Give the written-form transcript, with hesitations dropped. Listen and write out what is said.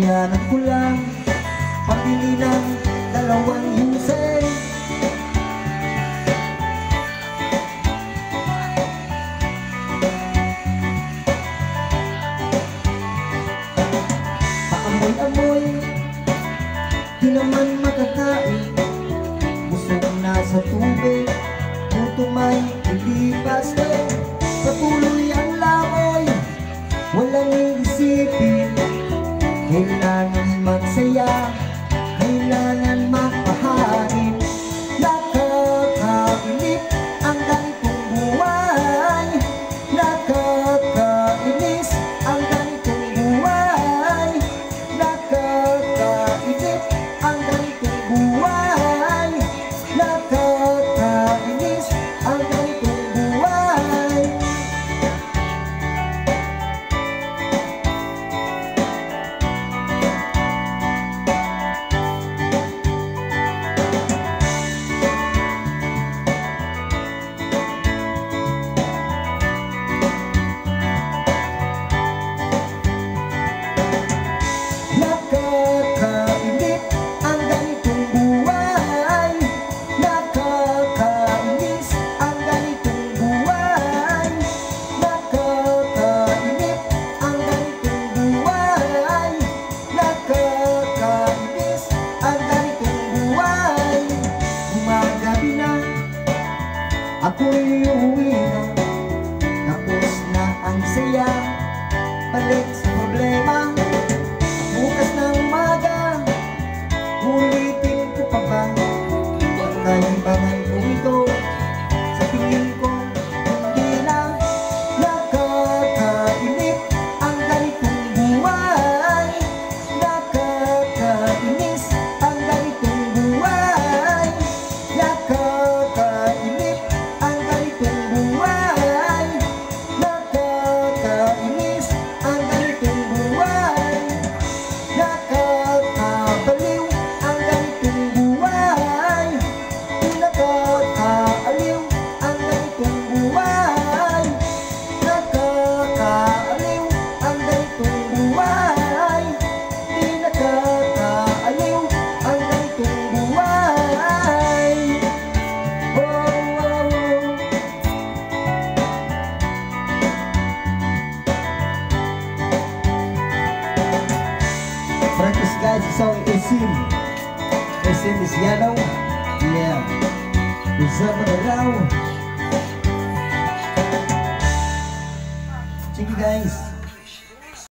bayaran ko lang pabili ng 2 yusay. Paamoy-amoy, di naman makakain. Busog na sa tubig, gutom ay ilipas na. Patuloy ang langoy, walang iisipin. Kailangan magsaya, kailangan magpahain. Nakakainip ang ganitong buhay, nakakainis ang ganitong buhay, nakakainip ang ganitong buhay, nakakainis ang ganitong buhay. Nakakainip ang ganitong buhay, nakakainis ang ganitong buhay, nakakainip ang ganitong buhay, nakakainis ang ganitong buhay. Gumagabi na, ako'y uuwi na, tapos na ang saya, balik sa problema. Bukas ng umaga, ulitin ko pa ba? Kalibangan ko ito, sa tingin ko hindi na. Nakakainip ang ganitong buhay, nakakainis ang ganitong buhay, nakakainip ang ganitong buhay, nakakainis ang ganitong buhay, nakakabaliw ang ganitong buhay, nakakaaliw ang ganitong buhay, nakakaaliw ang ganitong buhay, nakakaaliw ang ganitong buhay. Oh, oh, oh. Practice guys, the song is Isim. Isim is yellow. Yeah. Reserve the round. Thank you guys.